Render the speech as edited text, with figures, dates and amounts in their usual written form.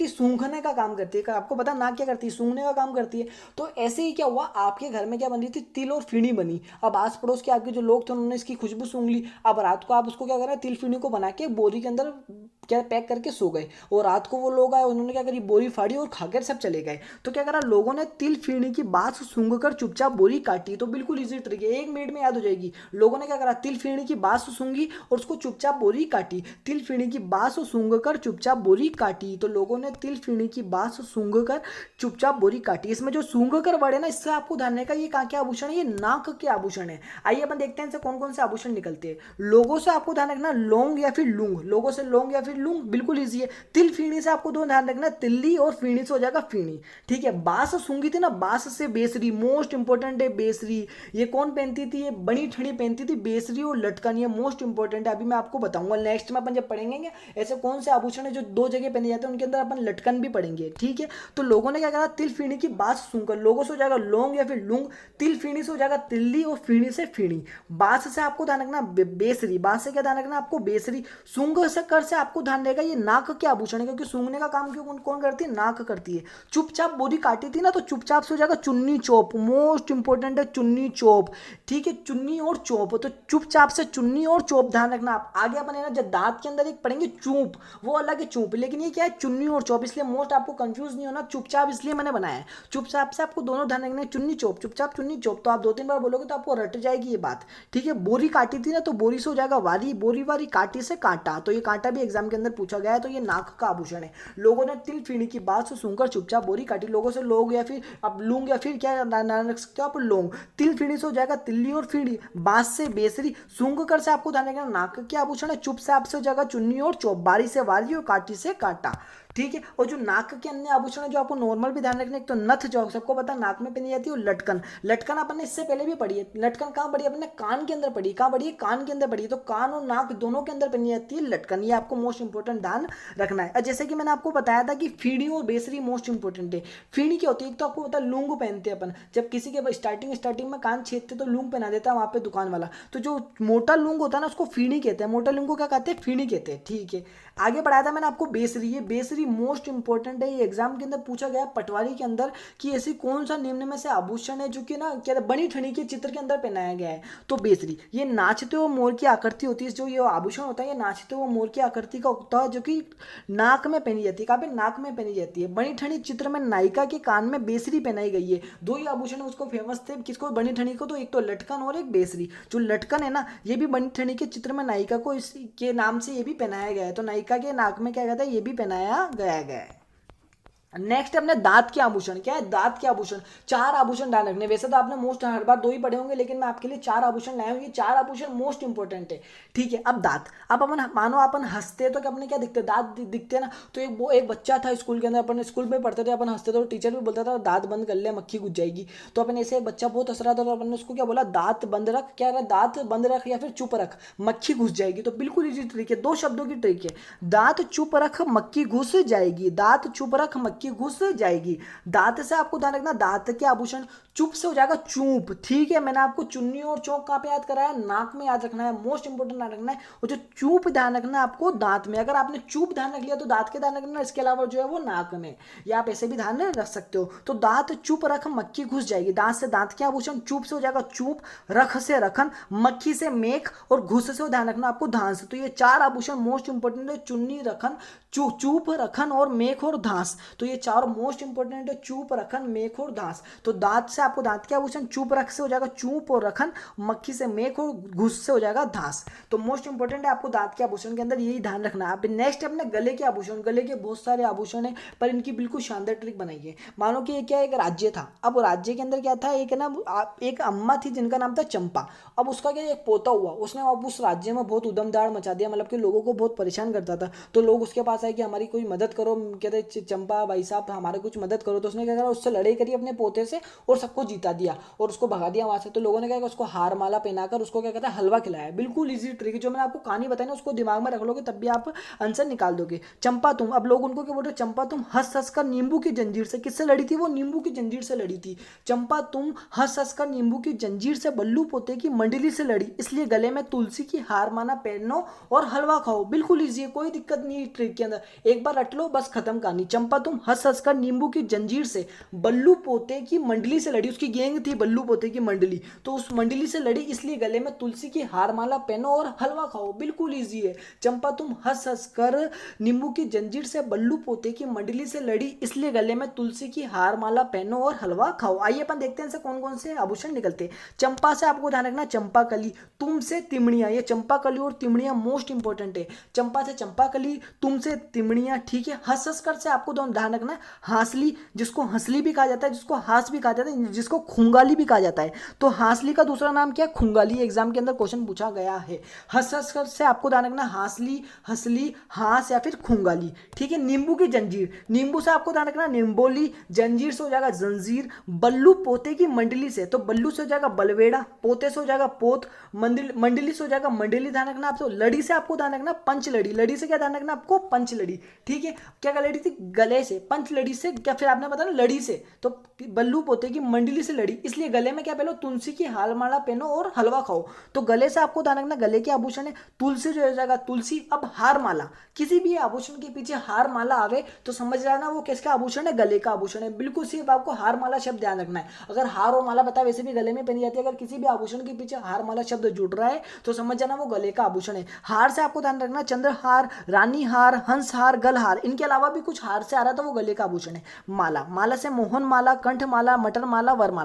कि सूंघने का काम करती है। आपको पता नाक क्या करती है, सूंघने का काम करती है। तो ऐसे ही क्या हुआ, आपके घर में क्या बन रही थी, तिल और फीनी बनी। अब आस पड़ोस के आपके जो लोग थे उन्होंने इसकी खुशबू सूंघ ली। अब रात को आप उसको क्या करें, तिल फीनी को बना के बोरी के अंदर क्या पैक करके सो गए। और रात को वो लोग आए, उन्होंने क्या करी, बोरी फाड़ी और खाकर सब चले गए। तो क्या करा लोगों ने, तिल फीनी की बात सूंघ कर चुपचाप बोरी काटी। तो बिल्कुल इजी तरीके, 1 मिनट में याद हो जाएगी। लोगों ने क्या करा, तिल फीनी की बात सूंघी और उसको चुपचाप बोरी काटी। तिल फीनी की बात सूंघ कर चुपचाप बोरी काटी। तो लोगों ने तिल फीनी की बात सूंघ कर चुपचाप बोरी काटी। इसमें जो सूंघ कर वर्ड है ना, इससे आपको ध्यान रखना, ये कहाँ के आभूषण है, ये नाक के आभूषण है। आइए अपन देखते हैं इनसे कौन कौन से आभूषण निकलते हैं। लोगों से आपको ध्यान रखना, लोंग या फिर लूंग। लोगों से लोंग या फिर लूंग, बिल्कुल इजी है। तिल फीनी से आपको दो ध्यान रखना, तिल्ली और फीनी से हो जाएगा फीनी। ठीक है। बांस सूंघी थी ना, बांस से बेसरी, मोस्ट इंपॉर्टेंट है बेसरी। ये कौन पहनती थी, ये बड़ी ठणी पहनती थी, बेसरी और लटकन, ये मोस्ट इंपॉर्टेंट है। अभी मैं आपको बताऊंगा नेक्स्ट में अपन जब पढ़ेंगे ऐसे कौन से आभूषण है जो दो जगह पहने जाते हैं, उनके अंदर अपन लटकन भी पढ़ेंगे। ठीक है। तो लोगों ने क्या करा, तिल फीनी की बात सूंघकर, लोगों से हो जाएगा लोंग या फिर लुंग, तिल फीनी से हो जाएगा तिल्ली और फीनी से फीनी। बांस से आपको ध्यान रखना बेसरी, बांस से क्या ध्यान रखना आपको, बेसरी। सूंघ से कर से आपको ध्यान रहेगा ये नाक के आभूषण है, क्योंकि सूंघने का काम क्यों कौन करती है, नाक करती है। चुपचाप बोरी काटी थी ना, तो चुपचाप से हो जाएगा चुन्नी चोप, मोस्ट इंपॉर्टेंट है चुन्नी चोप। ठीक है, चुन्नी और चोप, तो चुपचाप से चुन्नी और चोप ध्यान रखना आप। आगे अपन है ना जब दांत के अंदर एक पढ़ेंगे चूप, वो अलग है चूप, लेकिन ये क्या है चुन्नी और चोप, इसलिए मोस्ट आपको कंफ्यूज नहीं होना, चुपचाप इसलिए मैंने बनाया है। चुपचाप से आपको दोनों ध्यान रखना है, चुन्नी चोप, चुपचाप चुन्नी चोप। तो आप 2-3 बार बोलोगे तो आपको रट जाएगी ये बात। ठीक है। बोरी काटी थी ना, तो बोरी से हो जाएगा वारी, बोरी वारी, काटी से कांटा। तो ये कांटा भी एग्जाम के अंदर पूछा गया है, तो ये नाक का आभूषण है। लोगों ने तिल फीनी की बात से सुनकर चुपचाप बोरी काटी। लोगों से लोग या फिर आप लूंग या फिर क्या नाम रख सकते हो आप, लोंग। तिल फीनी से हो जाएगा तिल्ली और फीनी। बांस से बेसरी, सूंघ कर से आपको ध्यान रखना नाक के आभूषण है। चुप से आपसे हो जाएगा चुन्नी और चौप, बारी से वारी और काटी से कांटा। ठीक है। और जो नाक के अन्य आभूषण है जो आपको नॉर्मल भी ध्यान रखना, एक तो नथ जो सबको पता नाक में पहनी जाती है, और लटकन। लटकन अपन ने इससे पहले भी पढ़ी है। लटकन कहाँ पढ़ी है अपने, कान के अंदर पढ़ी। कहाँ पढ़ी है, कान के अंदर पढ़ी है। तो कान और नाक दोनों के अंदर पहनी जाती है लटकन। ये आपको मोस्ट इंपोर्टेंट ध्यान रखना है। जैसे कि मैंने आपको बताया था कि फीणी और बेसरी मोस्ट इंपोर्टेंट है। फीणी क्या होती है, एक तो आपको पता है लूंग पहनते हैं अपन, जब किसी के स्टार्टिंग में कान छेदते तो लूंग पहना देता है वहां पे दुकान वाला। तो जो मोटा लूंग होता है ना, उसको फीणी कहते हैं। मोटा लूंग को क्या कहते हैं, फीणी कहते हैं। ठीक है। आगे बढ़ाया था मैंने आपको बेसरी। ये बेसरी मोस्ट इंपॉर्टेंट है, ये एग्जाम के अंदर पूछा गया पटवारी के अंदर कि ऐसी कौन सा निम्न में से आभूषण है जो कि ना क्या बनी ठनी के चित्र के अंदर पहनाया गया है। तो बेसरी, ये नाचते हुए मोर की आकृति होती है। जो ये आभूषण होता है ये नाचते हुए मोर की आकृति का होता है, जो कि नाक में पहनी जाती है। कहाँ पे, नाक में पहनी जाती है। बनी ठनी चित्र में नायिका के कान में बेसरी पहनाई गई है। दो ही आभूषण उसको फेमस थे, किसको, बनी ठनी को। तो एक तो लटकन और एक बेसरी। जो लटकन है ना, ये भी बनी ठनी के चित्र में नायिका को इसके नाम से ये भी पहनाया गया है। तो नायिका के नाक में क्या कहता है, ये भी पहनाया गया है। नेक्स्ट अपने दांत के आभूषण। क्या है, दांत के आभूषण। 4 आभूषण ध्यान रखने। वैसे तो आपने मोस्ट हर बार 2 ही पढ़े होंगे, लेकिन मैं आपके लिए 4 आभूषण लाया हूँ। ये 4 आभूषण मोस्ट इंपॉर्टेंट है। ठीक है। अब दांत, अब अपन मानो अपन हंसते तो अपने क्या दिखते, दांत दिखते हैं ना। तो एक बच्चा था स्कूल के अंदर, अपन स्कूल में पढ़ते थे, अपन हंसते थे तो टीचर भी बोलता था दांत बंद कर ले मक्खी घुस जाएगी। तो अपन ऐसे एक बच्चा बहुत हंस रहा था, तो अपन ने उसको क्या बोला, दांत बंद रख। क्या रहा, दांत बंद रख या फिर चुप रख, मक्खी घुस जाएगी। तो बिल्कुल इजी ट्रिक है, 2 शब्दों की ट्रिक है। दांत चुप रख मक्खी घुस जाएगी, दांत चुप रख मक्खी घुस जाएगी। दांत से आपको ध्यान रखना, दांत के आभूषण। चुप से हो जाएगा चूप। ठीक है। मैंने आपको चुन्नी और चौक कहां पे याद कराया, नाक में याद रखना है, मोस्ट इंपोर्टेंट ध्यान रखना है। और जो चूप ध्यान रखना है आपको दांत में। अगर आपने चूप ध्यान रख लिया तो दांत के ध्यान रखना, इसके अलावा जो है वो नाक में, या आप ऐसे भी ध्यान रख सकते हो। तो दांत चुप रख मक्खी घुस जाएगी। दांत से दांत के आभूषण, चूप से हो जाएगा चूप, रख से रखन, मक्खी से मेख, और घुस से ध्यान रखना आपको धांस। तो ये 4 आभूषण मोस्ट इंपोर्टेंट है, चुन्नी, रखन, चूप, रखन और मेख और धांस। तो ये 4 मोस्ट इंपोर्टेंट है, चूप, रखन, मेख और धांस। तो दांत से आपको दांत के आभूषण, चूप रख से हो जाएगा चूप और रखन, मक्खी से मेख और घुस से हो जाएगा धांस। तो मोस्ट इंपोर्टेंट है, आपको दांत के आभूषण के अंदर यही ध्यान रखना है। अब नेक्स्ट अपने गले के आभूषण। गले के बहुत सारे आभूषण है, पर इनकी बिल्कुल शानदार ट्रिक बनाइए। मानो कि क्या एक राज्य था। अब राज्य के अंदर क्या था, एक ना एक अम्मा थी जिनका नाम था चंपा। अब उसका क्या एक पोता हुआ, उसने अब उस राज्य में बहुत उदमदाड़ मचा दिया, मतलब कि लोगों को बहुत परेशान करता था। तो लोग उसके पास आए कि हमारी कोई मदद करो, कहते चंपा भाई साहब हमारे कुछ मदद करो। तो उसने क्या करा, उससे लड़ाई करी अपने पोते से, और सब सबको जीता दिया और उसको भगा दिया वहां से। तो लोगों ने क्या किया, उसको हार माला पहनाकर उसको क्या कहता है, हलवा खिलाया। बिल्कुल इजी ट्रिक, जो मैंने आपको कहानी बताई ना उसको दिमाग में रख लोगे तब भी आप आंसर निकाल दोगे। चंपा तुम, अब लोग उनको क्या बोल रहे, चंपा तुम हंस हंस कर नींबू की जंजीर से, किससे लड़ी थी वो, नींबू की जंजीर से लड़ी थी। चंपा तुम हंस हंस कर नींबू की जंजीर से बल्लू पोते की मंडली से लड़ी, इसलिए गले में तुलसी की हार माला पहनो और हलवा खाओ। बिल्कुल इजी है, कोई दिक्कत नहीं है ट्रिक के अंदर, एक बार रट लो बस खत्म कहानी। चंपा तुम हंस हंस कर नींबू की जंजीर से बल्लू पोते की मंडली से लड़ी, उसकी गैंग थी बल्लू पोते की मंडली, तो उस मंडली से लड़ी इसलिए गले में तुलसी की हार माला पहनो और हलवा खाओ। बिल्कुल इजी है, चंपा तुम हंस हंस कर नींबू की जंजीर से बल्लू पोते की मंडली से लड़ी इसलिए गले में तुलसी की हार माला पहनो और हलवा खाओ। आइए अपन देखते हैं इनसे कौन कौन से आभूषण निकलते हैं। चंपा से आपको ध्यान रखना चंपा कली, तुम से तिमड़ियां, ये चंपा कली और तिमड़ियां मोस्ट इंपॉर्टेंट है। चंपा से चंपा कली, तुम से तिमड़ियां, ठीक है। हंस हंस कर से आपको ध्यान रखना है हांसली, जिसको हंसली भी कहा जाता है, जिसको हास भी कहा जाता है, जिसको खुंगाली भी कहा जाता है। तो हांसली का दूसरा नाम क्या है, खुंगाली, एग्जाम के अंदर क्वेश्चन पूछा गया है। हंस हंस कर से आपको ध्यान रखना हांसली, हंसली, हास या फिर खुंगाली, ठीक है। नींबू की जंजीर, नींबू से आपको ध्यान रखना निम्बोली, जंजीर से हो जाएगा जंजीर, बल्लू पोते की मंडली से, तो बल्लू से हो जाएगा बलवेड़ा, पोते से हो जाएगा पोत, मंडली से हो जाएगा मंडली, ध्यान रखना आपको। लड़ी से आपको ध्यान रखना पंच लड़ी, लड़ी से क्या ध्यान रखना आपको, पंच लड़ी, ठीक है। क्या लड़ी थी, गले से, पंच लड़ी से क्या, फिर आपने बताया लड़ी से, तो बल्लू पोते की मंडली से लड़ी इसलिए गले में क्या पहनो, तुलसी की हार माला पहनो और हलवा खाओ। तो गले से आपको ध्यान रखना गले के आभूषण है, तुलसी जो हो जाएगा तुलसी। अब हार माला, किसी भी आभूषण के पीछे हार माला आवे तो समझ जाना वो किसका आभूषण है, गले का आभूषण है। बिल्कुल सिर्फ आपको हार माला शब्द ध्यान रखना है। अगर हार और माला बताए वैसे भी गले में पहनी जाती है, अगर किसी भी आभूषण के पीछे हार माला शब्द जुड़ रहा है तो समझ जाना वो गले का आभूषण है। हार से आपको ध्यान रखना चंद्रहार, रानी हार, हंस हार, गलहार, इनके अलावा भी कुछ हार से आ रहा था वो गले का आभूषण है। माला, माला से मोहन माला, कंठ माला, मटर माला, वरमाला।